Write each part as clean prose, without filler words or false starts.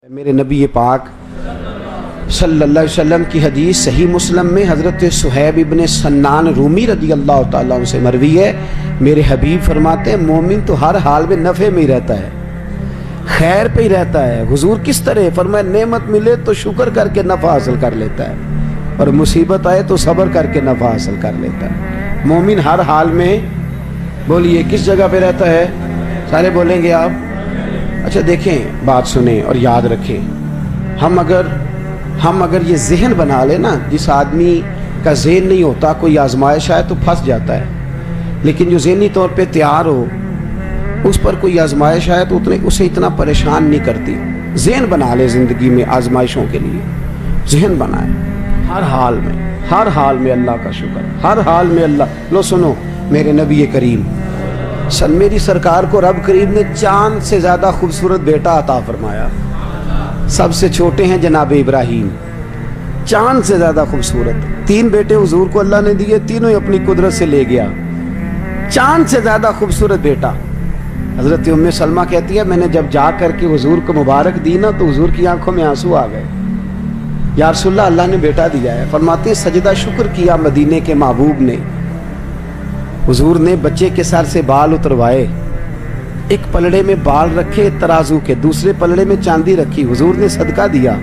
میرے نبی پاک صلی اللہ علیہ وسلم کی حدیث صحیح مسلم میں حضرت صہیب ابن سنان رومی رضی اللہ تعالیٰ عنہ سے مروی ہے. میرے حبیب فرماتے ہیں مومن تو ہر حال میں نفع میں ہی رہتا ہے، خیر پہ ہی رہتا ہے. حضور کس طرح فرمایا نعمت ملے تو شکر کر کے نفع حاصل کر لیتا ہے اور مصیبت آئے تو صبر کر کے نفع حاصل کر لیتا ہے. مومن ہر حال میں بولیے کس جگہ پہ رہتا ہے؟ سارے بولیں گے آپ. اچھا دیکھیں، بات سنیں اور یاد رکھیں. ہم اگر یہ ذہن بنا لیں نا، جس آدمی کا ذہن نہیں ہوتا کوئی آزمائش آئے تو پھنس جاتا ہے، لیکن جو ذہنی طور پہ تیار ہو اس پر کوئی آزمائش آئے تو اسے اتنا پریشان نہیں کرتی. ذہن بنا لے زندگی میں آزمائشوں کے لیے، ذہن بنائے ہر حال میں اللہ کا شکر، ہر حال میں اللہ. لو سنو، میرے نبی کریم میری سرکار کو رب کریم نے چاند سے زیادہ خوبصورت بیٹا عطا فرمایا. سب سے چھوٹے ہیں جناب ابراہیم، چاند سے زیادہ خوبصورت. 3 بیٹے حضور کو اللہ نے دیے، تینوں ہی اپنی قدرت سے لے گیا. چاند سے زیادہ خوبصورت بیٹا. حضرت ام سلمہ کہتی ہے میں نے جب جا کر کے حضور کو مبارک دی نا تو حضور کی آنکھوں میں آنسو آ گئے. یا رسول اللہ، اللہ نے بیٹا دیا ہے. فرماتے ہیں سجدہ شکر کیا مدینے کے محبوب نے. حضور نے بچے کے سر سے بال اتروائے، ایک پلڑے میں بال رکھے ترازو کے، دوسرے پلڑے میں چاندی رکھی. حضور نے صدقہ دیا.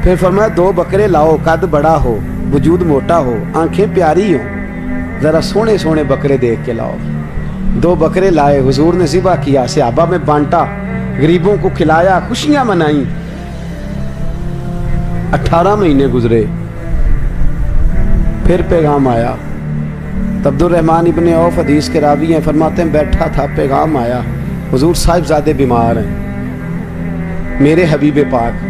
پھر فرمایا 2 بکرے لاؤ، قد بڑا ہو، وجود موٹا ہو، آنکھیں پیاری ہوں، ذرا سونے سونے بکرے دیکھ کے لاؤ. 2 بکرے لائے، حضور نے ذبح کیا، صحابہ میں بانٹا، غریبوں کو کھلایا، خوشیاں منائیں. 18 مہینے گزرے، پھر پیغام آیا. عبد الرحمن ابن عوف حدیث کے راوی ہیں، فرماتے ہیں بیٹھا تھا، پیغام آیا حضور صاحبزادے بیمار ہیں. میرے حبیب پاک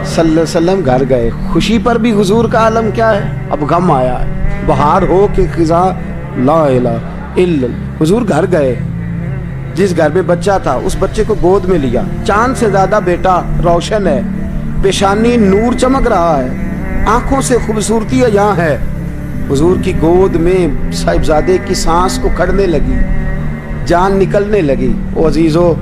صلی اللہ علیہ وسلم گھر گئے. خوشی پر بھی حضور کا عالم کیا ہے؟ اب غم آیا ہے. بہار ہو کہ خزاں لا الہ الا اللہ. حضور گھر گئے، جس گھر میں بچہ تھا اس بچے کو گود میں لیا. چاند سے زیادہ بیٹا، روشن ہے، پیشانی نور چمک رہا ہے، آنکھوں سے خوبصورتی یہاں ہے. حضور کی گود میں صاحبزادے کی سانس کو کھڑنے لگی، جان نکلنے لگی. او عزیزو،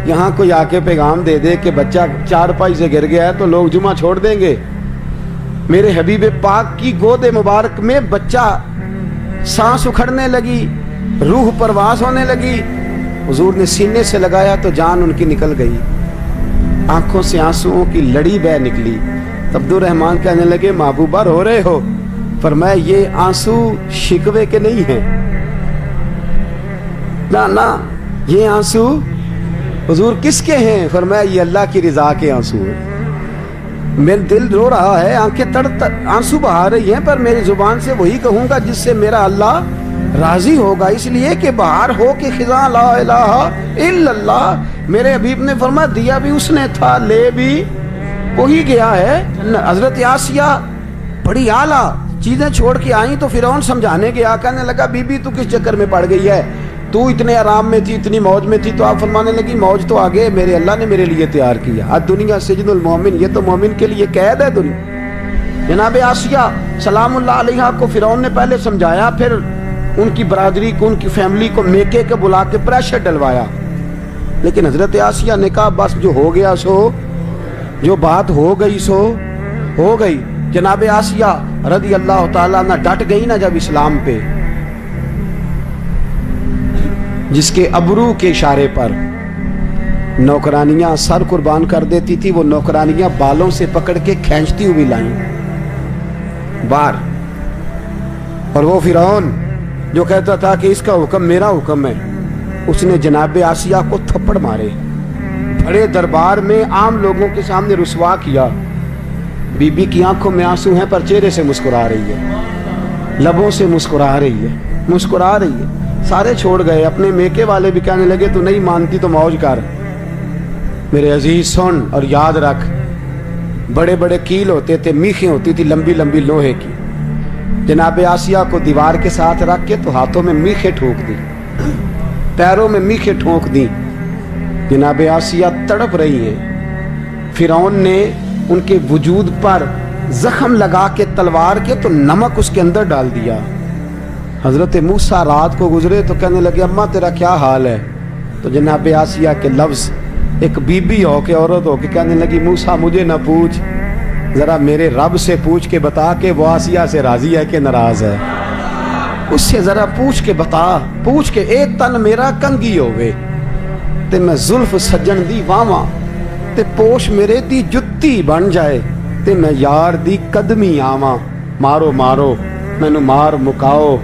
یہاں کوئی آ کے پیغام دے دے کہ بچہ 4 پائی سے گر گیا ہے تو لوگ جمعہ چھوڑ دیں گے. میرے حبیب پاک کی گود مبارک میں بچہ، سانس اکھڑنے لگی، روح پرواز ہونے لگی. حضور نے سینے سے لگایا تو جان ان کی نکل گئی، آنکھوں سے آنسوؤں کی لڑی بہہ نکلی. عبد الرحمن کہنے لگے محبوبہ رو رہے ہو؟ فرمایا یہ آنسو شکوے کے نہیں ہیں، نا یہ آنسو حضور کس کے ہیں؟ فرمایا یہ اللہ کی رضا کے آنسو ہیں. میرا دل رو رہا ہے، آنکھیں آنسو بہا رہی ہیں، پر میری زبان سے وہی کہوں گا جس سے میرا اللہ راضی ہوگا. اس لیے کہ بہار ہو کہ خزاں لا الہ الا اللہ. میرے حبیب نے فرمایا دیا بھی اس نے تھا، لے بھی وہی گیا ہے. حضرت آسیہ بڑی اعلیٰ چیزیں چھوڑ کے آئیں تو فرعون سمجھانے گیا، کہنے لگا بی بی تو کس چکر میں پڑ گئی ہے، تو اتنے آرام میں تھی، اتنی موج میں تھی. تو آپ فرمانے لگی موج تو آگے میرے اللہ نے میرے لیے تیار کیا. الدنیا سجن المومن، یہ تو مومن کے لیے قید ہے دنیا. جناب آسیہ سلام اللہ علیہا کو فرعون نے پہلے سمجھایا، پھر ان کی برادری کو، ان کی فیملی کو میکے کے بلا کے پریشر ڈلوایا. لیکن حضرت آسیہ نے کہا بس جو ہو گیا سو، جو بات ہو گئی سو ہو گئی. جناب آسیہ رضی اللہ تعالیٰ عنہ ڈٹ گئی نا جب اسلام پہ، جس کے ابرو کے اشارے پر نوکرانیاں سر قربان کر دیتی تھی، وہ نوکرانیاں بالوں سے پکڑ کے کھینچتی ہوئی لائیں باہر. اور وہ فرعون جو کہتا تھا کہ اس کا حکم میرا حکم ہے، اس نے جناب آسیہ کو تھپڑ مارے، بڑے دربار میں عام لوگوں کے سامنے رسوا کیا. بی بی کی آنکھوں میں آنسو ہیں پر چہرے سے مسکرا رہی ہے، لبوں سے مسکرا رہی ہے. سارے چھوڑ گئے، اپنے میکے والے بھی کہنے لگے تو نہیں مانتی تو موج کر. میرے عزیز سن اور یاد رکھ، بڑے بڑے کیل ہوتے تھے، میخیں ہوتی تھی لمبی لمبی لوہے کی. جناب آسیہ کو دیوار کے ساتھ رکھ کے تو ہاتھوں میں میخیں ٹھونک دی، پیروں میں میخیں ٹھونک دی. جناب آسیہ تڑپ رہی ہیں. فرعون نے ان کے وجود پر زخم لگا کے تلوار کے تو نمک اس کے اندر ڈال دیا. حضرت موسیٰ رات کو گزرے تو کہنے لگے اماں تیرا کیا حال ہے؟ تو جناب آسیہ کے لفظ ایک بیوی ہو کے عورت ہو کے کہنے لگی موسیٰ مجھے نہ پوچھ، ذرا میرے رب سے پوچھ کے بتا کہ وہ آسیہ سے راضی ہے کہ ناراض ہے۔ اس سے ذرا پوچھ کے بتا، پوچھ کے اے تن میرا کنگی ہوئے تے میں زلف سجن دی واواں تے پوش میرے دی جتی بن جائے تے میں یار دی قدمی آواں۔ مارو مارو مینو مار مکاؤ،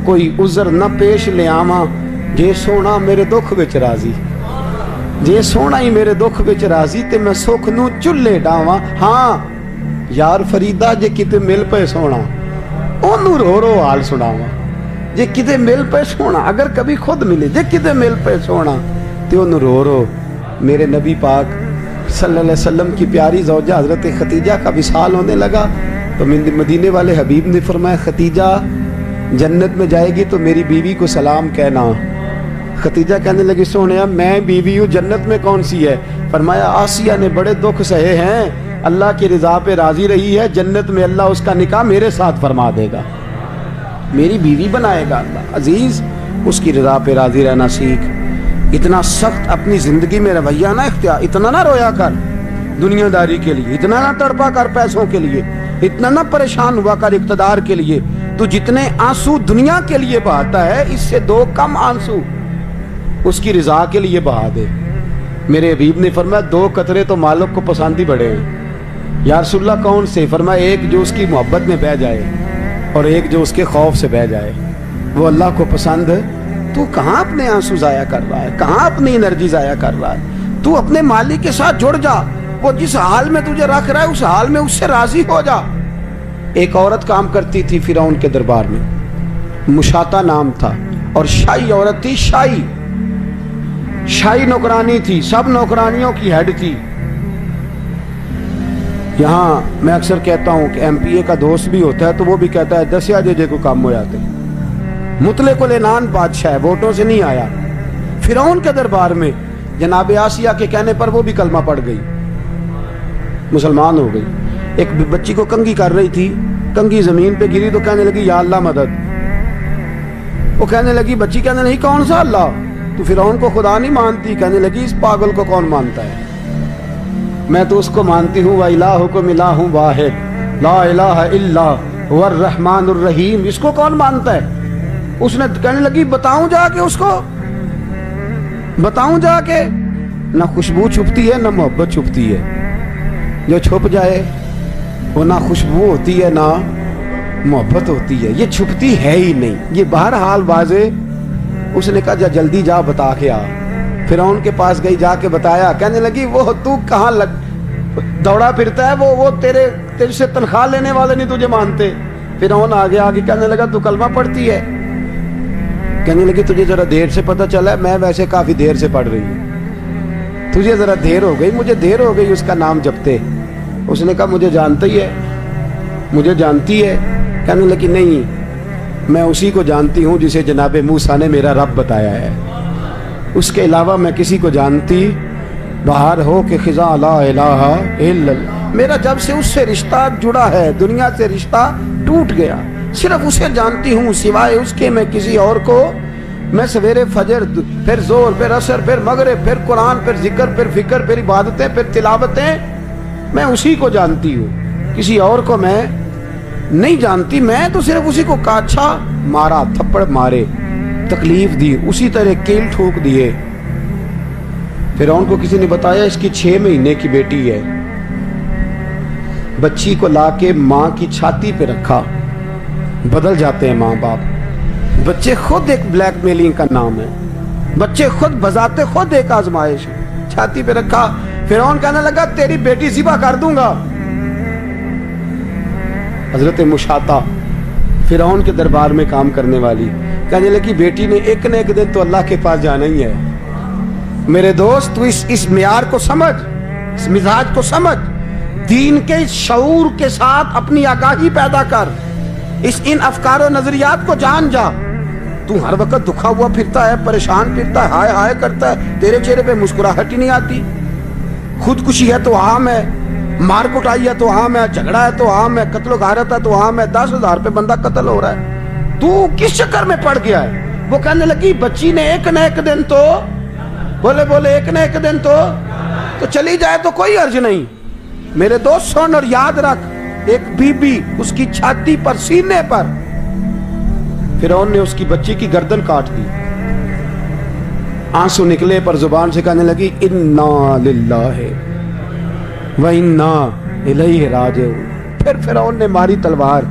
کوئی عذر نہ پیش لے آواں، جے سونا میرے دکھ وچ راضی، جے سونا ہی میرے دکھ وچ راضی تے میں سکھ نو چلے ڈاواں۔ ہاں یار فریدا جے کتے مل پے سونا اونوں رو رو حال سناواں، جے کتے مل پے سونا، اگر کبھی خود ملے جے کتے مل پے سونا تے اونوں رو رو۔ میرے نبی پاک صلی اللہ علیہ وسلم کی پیاری زوجہ حضرت خدیجہ کا وصال ہونے لگا تو مدینے والے حبیب نے فرمایا خدیجہ جنت میں جائے گی تو میری بیوی کو سلام کہنا۔ خدیجہ کہنے لگی سونیا میں بیوی ہوں، جنت میں کون سی ہے؟ فرمایا آسیہ نے بڑے دکھ سہے ہیں، اللہ کی رضا پہ راضی رہی ہے، جنت میں اللہ اس کا نکاح میرے ساتھ فرما دے گا، میری بیوی بنائے گا اللہ۔ عزیز اس کی رضا پہ راضی رہنا سیکھ، اتنا سخت اپنی زندگی میں رویہ نہ اختیار، اتنا نہ رویا کر دنیا داری کے لیے، اتنا نہ تڑپا کر پیسوں کے لیے، اتنا نہ پریشان ہوا کر اقتدار کے لیے۔ تو جتنے آنسو دنیا کے لیے بہاتا ہے اس سے 2 کم آنسو اس کی رضا کے لیے بہا دے۔ میرے حبیب نے فرمایا 2 قطرے تو مالک کو پسند ہی بڑے ہیں۔ یا رسول اللہ کون سے؟ فرمایا ایک جو اس کی محبت میں بہہ جائے اور ایک جو اس کے خوف سے بہہ جائے، وہ اللہ کو پسند۔ تو کہاں اپنے آنسو ضائع کر رہا ہے، کہاں اپنی انرجی ضائع کر رہا ہے؟ تو اپنے مالک کے ساتھ جڑ جا، وہ جس حال میں تجھے رکھ رہا ہے اس حال میں اس سے راضی ہو جا۔ ایک عورت کام کرتی تھی فرعون کے دربار میں، مشاطہ نام تھا، اور شاہی عورت تھی، شاہی نوکرانی تھی، سب نوکرانیوں کی ہیڈ تھی۔ یہاں میں اکثر کہتا ہوں کہ ایم پی اے کا دوست بھی ہوتا ہے تو وہ بھی کہتا ہے 10 جے کو کام ہو جاتے۔ مطلق العنان بادشاہ ہے، ووٹوں سے نہیں آیا۔ فرعون کے دربار میں جناب آسیہ کے کہنے پر وہ بھی کلمہ پڑھ گئی، مسلمان ہو گئی۔ ایک بچی کو کنگھی کر رہی تھی، کنگھی زمین پہ گری تو کہنے لگی یا اللہ مدد۔ وہ کہنے لگی، بچی کہنے لگی کون سا اللہ؟ تو فرعون کو خدا نہیں مانتی؟ کہنے لگی اس پاگل کو کون مانتا ہے؟ میں تو اس کو مانتی ہوں، وَإِلَٰهُكُمْ إِلَٰهٌ وَاحِدٌ لَا إِلَٰهَ إِلَّا هُوَ الرَّحْمَٰنُ الرَّحِيمُ۔ اس کو کون مانتا ہے؟ اس نے کہنے لگی بتاؤں جا کے، اس کو بتاؤں جا کے؟ نہ خوشبو چھپتی ہے نہ محبت چھپتی ہے، جو چھپ جائے وہ نہ خوشبو ہوتی ہے نہ محبت ہوتی ہے، یہ چھپتی ہے ہی نہیں، یہ بہرحال واضح۔ اس نے کہا جا جلدی جا بتا کے آ۔ فرعون کے پاس گئی، جا کے بتایا، کہنے لگی وہ تو کہاں دوڑا پھرتا ہے، وہ تیرے سے تنخواہ لینے والے نہیں تجھے مانتے۔ فرعون آگے کہنے لگا تو کلمہ پڑھتی ہے؟ کہنے لگی تجھے ذرا دیر سے پتہ چلا ہے، میں ویسے کافی دیر سے پڑھ رہی ہوں، تجھے ذرا دیر ہو گئی، مجھے دیر ہو گئی اس کا نام جپتے۔ اس نے کہا مجھے جانتا ہی ہے، مجھے جانتی ہے؟ کہنے لگی نہیں، میں اسی کو جانتی ہوں جسے جناب موسیٰ نے میرا رب بتایا ہے، اس کے علاوہ میں کسی کو جانتی باہر ہو کہ خزاں لا الہ الا اللہ۔ میرا جب سے اس سے رشتہ جڑا ہے، دنیا سے رشتہ ٹوٹ گیا، صرف اسے جانتی ہوں، سوائے اس کے میں کسی اور کو، میں سویرے فجر، پھر زور، پھر عصر، پھر مغرب، پھر قرآن، پھر ذکر، پھر فکر، پھر عبادتیں، پھر تلاوتیں، میں اسی کو جانتی ہوں، کسی اور کو میں نہیں جانتی۔ میں تو صرف اسی کو کاچھا مارا، تھپڑ مارے، تکلیف دی، اسی طرح کیل ٹھوک دیے۔ فرعون کو کسی نے بتایا اس کی 6 مہینے کی بیٹی ہے، بچی کو لا کے ماں کی چھاتی پہ رکھا۔ بدل جاتے ہیں ماں باپ، بچے خود ایک بلیک میلنگ کا نام ہے، بچے خود بذات خود ایک آزمائش ہے۔ چھاتی پہ رکھا، فرعون کہنے لگا تیری بیٹی ذبح کر دوں گا۔ حضرت مشاطہ فرعون کے دربار میں کام کرنے والی کہنے لگی بیٹی نے ایک نہ ایک دن تو اللہ کے پاس جانا ہی ہے۔ میرے دوست تو اس معیار کو سمجھ، اس مزاج کو سمجھ، دین کے شعور کے ساتھ اپنی آگاہی پیدا کر، ان افکار و نظریات کو جان جا۔ تو ہر وقت دکھا ہوا پھرتا ہے، پریشان پھرتا ہے، ہائے ہائے کرتا ہے، تیرے چہرے پہ مسکراہٹ ہی نہیں آتی۔ خودکشی ہے تو عام ہے، مار کٹائی ہے تو عام ہے، جھگڑا ہے تو عام ہے، قتل و غارت ہے تو عام ہے، 10,000 پہ بندہ قتل ہو رہا ہے، تو کس چکر میں پڑ گیا ہے؟ وہ کہنے لگی بچی نے ایک نہ ایک دن تو، بولے ایک نہ ایک دن تو تو چلی جائے تو کوئی عرض نہیں. میرے دوست سن اور یاد رکھ, ایک بی بی اس کی چھاتی پر, سینے پر, فرعون نے اس کی بچی کی گردن کاٹ دی. آنسو نکلے پر زبان سے کہنے لگی انا للہ و انا الیہ راجعون. پھر فرعون نے ماری تلوار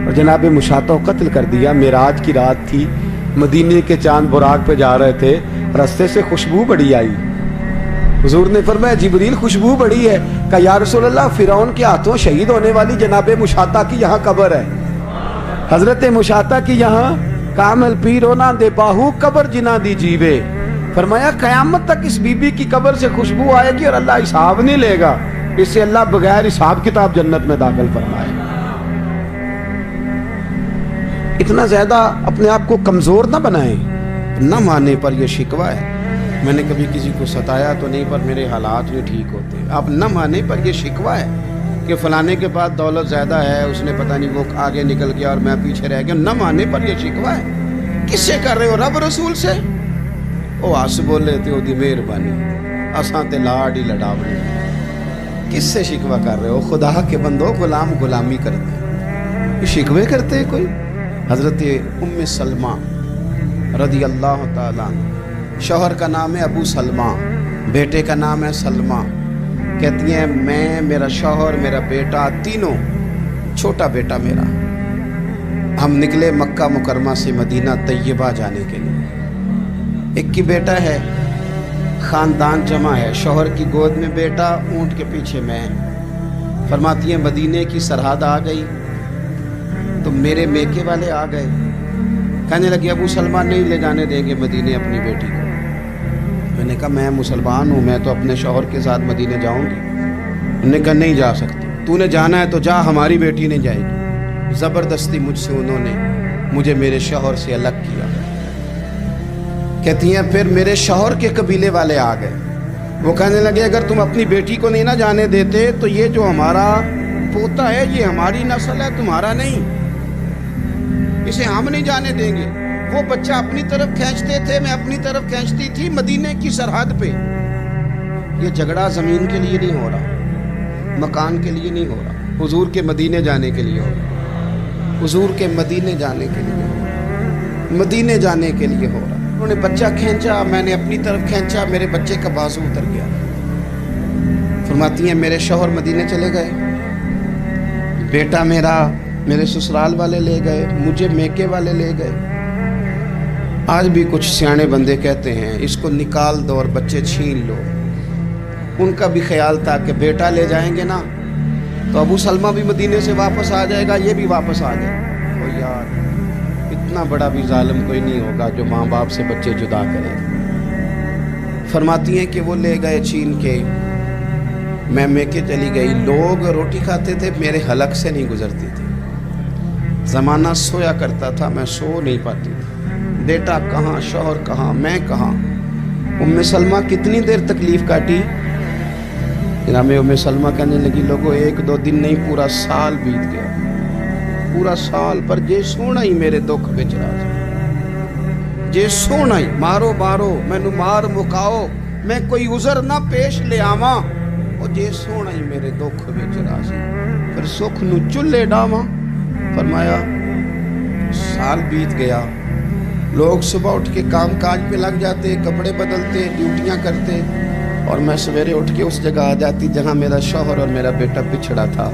اور جناب مشاطہ کو قتل کر دیا. معراج کی رات تھی, مدینے کے چاند براق پہ جا رہے تھے, رستے سے خوشبو بڑی آئی. حضور نے فرمایا جبریل خوشبو بڑی ہے. کہا یا رسول اللہ فرعون کے ہاتھوں شہید ہونے والی جناب مشاطہ کی یہاں قبر ہے. حضرت مشاطہ کی یہااں کامل پیرونا دے باہو قبر جنا دی جیوے. فرمایا قیامت تک اس بی بی کی قبر سے خوشبو آئے گی اور اللہ حساب نہیں لے گا, اس سے اللہ بغیر حساب کتاب جنت میں داخل فرمائے. اتنا زیادہ اپنے آپ کو کمزور نہ بنائیں. نہ مانے پر یہ شکوہ ہے. میں نے کبھی کسی کو ستایا تو نہیں, پر میرے حالات نہیں ٹھیک ہوتے. آپ نہ مانے پر یہ شکوہ ہے کہ فلانے کے پاس دولت زیادہ ہے, اس نے پتہ نہیں وہ آگے نکل گیا اور میں پیچھے رہ گیا. نہ مانے پر یہ شکوہ ہے. کس سے کر رہے ہو؟ رب رسول سے. وہ آس بولے تے دی مہربانی, اساں تے لاڈ ہی لڑاونے. کس سے شکوہ کر رہے ہو؟ خدا کے بندو, غلام غلامی کرتے. یہ شکوے کرتے ہیں کوئی؟ حضرت ام سلمہ رضی اللہ تعالیٰ, شوہر کا نام ہے ابو سلمہ, بیٹے کا نام ہے سلمہ. کہتی ہیں میں, میرا شوہر, میرا بیٹا, تینوں, چھوٹا بیٹا میرا, ہم نکلے مکہ مکرمہ سے مدینہ طیبہ جانے کے لیے. ایک کی بیٹا ہے, خاندان جمع ہے, شوہر کی گود میں بیٹا, اونٹ کے پیچھے میں. فرماتی ہیں مدینے کی سرحد آ گئی تو میرے میکے والے آ گئے. کہنے لگے ابو سلمہ نہیں لے جانے دیں گے مدینے اپنی بیٹی کو. میں نے کہا میں مسلمان ہوں, میں تو اپنے شوہر کے ساتھ مدینے جاؤں گی. انہوں نے کہا نہیں جا سکتی, تو نے جانا ہے تو جا, ہماری بیٹی نہیں جائے گی. زبردستی مجھ سے انہوں نے مجھے میرے شوہر سے الگ کیا. کہتی ہیں پھر میرے شوہر کے قبیلے والے آ گئے. وہ کہنے لگے اگر تم اپنی بیٹی کو نہیں نہ جانے دیتے تو یہ جو ہمارا پوتا ہے یہ ہماری نسل ہے, تمہارا نہیں, اسے ہم نہیں جانے دیں گے. وہ بچہ اپنی طرف کھینچتے تھے, میں اپنی طرف کھینچتی تھی. مدینے کی سرحد پہ یہ جھگڑا زمین کے لیے نہیں ہو رہا, مکان کے لیے نہیں ہو رہا, حضور کے مدینے جانے کے لیے ہو رہا. حضور کے مدینے جانے کے لیے ہو رہا, مدینے جانے کے لیے ہو رہا. انہوں نے بچہ کھینچا, میں نے اپنی طرف کھینچا, میرے بچے کا بازو اتر گیا. فرماتی ہیں میرے شوہر مدینے چلے گئے, بیٹا میرا میرے سسرال والے لے گئے, مجھے میکے والے لے گئے. آج بھی کچھ سیانے بندے کہتے ہیں اس کو نکال دو اور بچے چھین لو. ان کا بھی خیال تھا کہ بیٹا لے جائیں گے نا تو ابو سلمہ بھی مدینے سے واپس آ جائے گا, یہ بھی واپس آ جائے گا. او یار, اتنا بڑا بھی ظالم کوئی نہیں ہوگا جو ماں باپ سے بچے جدا کرے. فرماتی ہیں کہ وہ لے گئے چھین کے, میں میکے چلی گئی. لوگ روٹی کھاتے تھے, میرے حلق سے نہیں گزرتی تھی. زمانہ سویا کرتا تھا, میں سو نہیں پاتی تھی. بیٹا کہاں, شوہر کہاں, میں کہاں. ام سلمہ کتنی دیر تکلیف کاٹی. جناب ام سلمہ کہنے لگی لوگوں 1-2 دن نہیں, پورا سال بیت گیا, پورا سال. پر جے سونا ہی میرے دکھ وچ راضی, جے سونا ہی مارو مارو مینو مار مکاؤ, میں کوئی عذر نہ پیش لے آواں, او جے سونا ہی میرے دکھ وچ راضی, پھر سکھ نو چلے ڈاواں. فرمایا سال بیت گیا, لوگ صبح اٹھ کے کام کاج پہ لگ جاتے, کپڑے بدلتے, ڈیوٹیاں کرتے, اور میں سویرے اٹھ کے اس جگہ آ جاتی جہاں میرا شوہر اور میرا بیٹا بچھڑا تھا.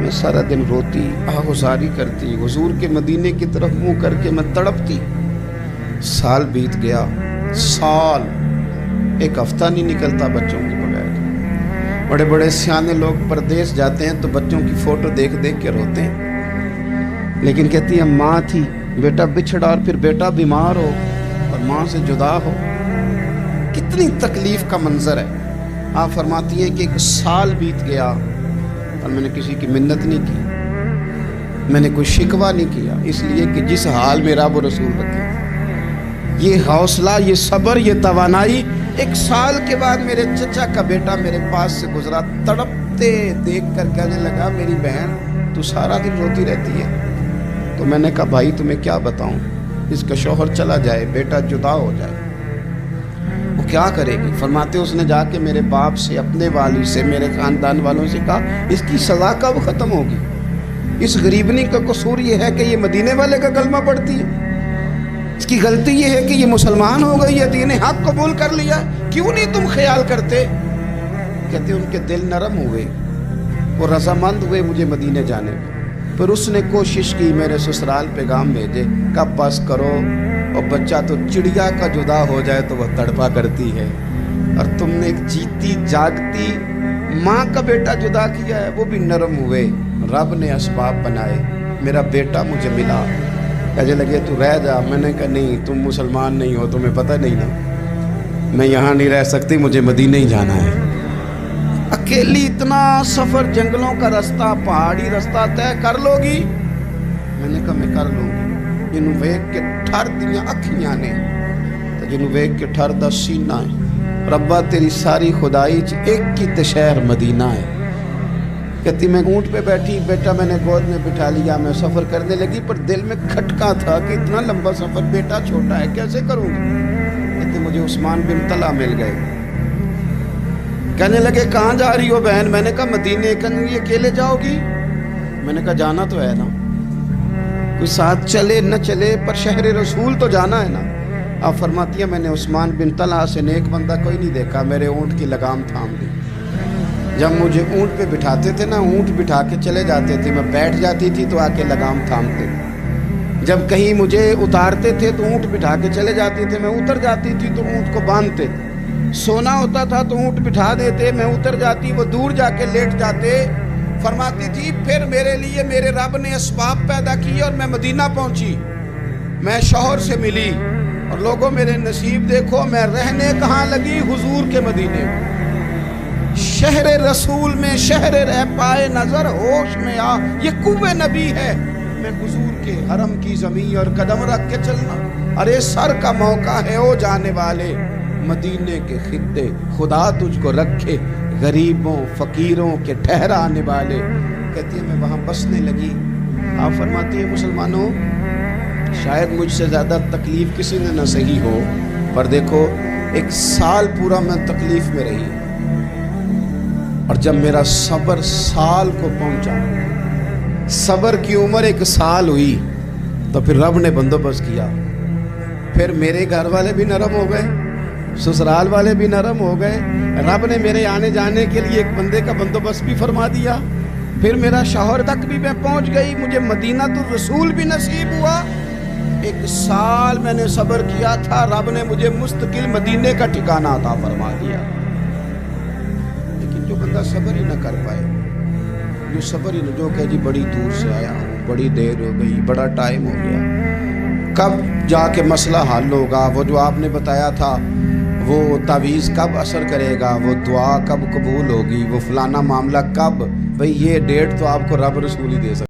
میں سارا دن روتی, آہوزاری کرتی, حضور کے مدینے کی طرف منہ کر کے میں تڑپتی. سال بیت گیا, سال, ایک ہفتہ نہیں نکلتا بچوں کے بغیر. بڑے بڑے سیانے لوگ پردیس جاتے ہیں تو بچوں کی فوٹو دیکھ دیکھ کے روتے ہیں, لیکن کہتی ہے ماں تھی, بیٹا بچھڑا اور پھر بیٹا بیمار ہو اور ماں سے جدا ہو, کتنی تکلیف کا منظر ہے. آپ فرماتی ہیں کہ 1 سال بیت گیا اور میں نے کسی کی منت نہیں کی, میں نے کوئی شکوہ نہیں کیا, اس لیے کہ جس حال میں رب رسول رکھے. یہ حوصلہ, یہ صبر, یہ توانائی. 1 سال کے بعد میرے چچا کا بیٹا میرے پاس سے گزرا, تڑپتے دیکھ کر کہنے لگا میری بہن تو سارا دن روتی رہتی ہے. تو میں نے کہا بھائی تمہیں کیا بتاؤں, اس کا شوہر چلا جائے, بیٹا جدا ہو جائے. وہ کیا کرے گی؟ فرماتے اس نے جا کے میرے باپ سے، اپنے والد سے، میرے خاندان والوں سے کہا اس کی سزا کب ختم ہوگی؟ اس غریبنی کا قصور یہ ہے کہ یہ مدینے والے کا کلمہ پڑھتی ہے، اس کی غلطی یہ ہے کہ یہ مسلمان ہو گئی ہے، دین حق قبول کر لیا، کیوں نہیں تم خیال کرتے؟ کہتے ان کے دل نرم ہوئے، وہ رضامند ہوئے مجھے مدینے جانے میں۔ پھر اس نے کوشش کی میرے سسرال پیغام بھیجے، کب بس کرو، اور بچہ تو چڑیا کا جدا ہو جائے تو وہ تڑپا کرتی ہے، اور تم نے ایک جیتی جاگتی ماں کا بیٹا جدا کیا ہے۔ وہ بھی نرم ہوئے، رب نے اسباب بنائے، میرا بیٹا مجھے ملا۔ کہنے لگے تو رہ جا، میں نے کہا نہیں، تم مسلمان نہیں ہو، تمہیں پتہ نہیں نا، میں یہاں نہیں رہ سکتی، مجھے مدینے ہی جانا ہے۔ اکیلی اتنا سفر، جنگلوں کا رستہ، پہاڑی رستہ طے کر لو گی؟ میں نے کہا میں کر لوں گی۔ جنوں ویکھ کے ٹھر دیاں اکھیاں نے تے جنوں ویکھ کے ٹھر دا سینہ ہے، ربا تیری ساری خدائی چ ایک ہی تے شہر مدینہ ہے۔ کہتی میں اونٹ پہ بیٹھی، بیٹا میں نے گود میں بٹھا لیا، میں سفر کرنے لگی، پر دل میں کھٹکا تھا کہ اتنا لمبا سفر، بیٹا چھوٹا ہے، کیسے کروں گی؟ کہتے مجھے عثمان بن طلحہ مل گئے، کہنے لگے کہاں جا رہی ہو بہن؟ میں نے کہا مدینے۔ کہنے لگے اکیلے جاؤ گی؟ میں نے کہا جانا تو ہے نا، کوئی ساتھ چلے نہ چلے پر شہر رسول تو جانا ہے نا۔ آپ فرماتی ہیں میں نے عثمان بن طلحہ سے نیک بندہ کوئی نہیں دیکھا، میرے اونٹ کی لگام تھام لی۔ جب مجھے اونٹ پہ بٹھاتے تھے نا، اونٹ بٹھا کے چلے جاتے تھے، میں بیٹھ جاتی تھی تو آ کے لگام تھامتے، جب کہیں مجھے اتارتے تھے تو اونٹ بٹھا کے چلے جاتے تھے، میں اتر جاتی تھی تو اونٹ کو باندھتے، سونا ہوتا تھا تو اونٹ بٹھا دیتے، میں اتر جاتی، وہ دور جا کے لیٹ جاتے۔ فرماتی تھی پھر میرے لیے میرے رب نے اسباب پیدا کیے اور میں مدینہ پہنچی، میں شوہر سے ملی، اور لوگوں میرے نصیب دیکھو، میں رہنے کہاں لگی؟ حضور کے مدینے میں، شہر رسول میں، شہر رہ پائے نظر ہوش میں آ، یہ کوہ نبی ہے، میں حضور کے حرم کی زمین اور قدم رکھ کے چلنا، ارے سر کا موقع ہے او جانے والے، مدینے کے خطے خدا تجھ کو رکھے، غریبوں فقیروں کے ٹھہرانے والے۔ کہتی ہے میں وہاں بسنے لگی۔ آپ فرماتی ہیں مسلمانوں، شاید مجھ سے زیادہ تکلیف کسی نے نہ سہی ہو، پر دیکھو 1 سال پورا میں تکلیف میں رہی، اور جب میرا صبر سال کو پہنچا، صبر کی عمر 1 سال ہوئی، تو پھر رب نے بندوبست کیا، پھر میرے گھر والے بھی نرم ہو گئے، سسرال والے بھی نرم ہو گئے، رب نے میرے آنے جانے کے لیے ایک بندے کا بندوبست بھی فرما دیا، پھر میرا شوہر تک بھی میں پہنچ گئی، مجھے مدینہ الرسول بھی نصیب ہوا۔ 1 سال میں نے صبر کیا تھا، رب نے مجھے مستقل مدینے کا ٹھکانہ عطا فرما دیا۔ لیکن جو بندہ صبر ہی نہ کر پائے، جو صبر ہی نہ، جو کہ جی بڑی دور سے آیا ہوں، بڑی دیر ہو گئی، بڑا ٹائم ہو گیا، کب جا کے مسئلہ حل ہوگا؟ وہ جو آپ نے بتایا تھا وہ تعویذ کب اثر کرے گا، وہ دعا کب قبول ہوگی، وہ فلانا معاملہ کب؟ بھئی یہ ڈیٹ تو آپ کو رب رسول ہی دے سکتا ہے۔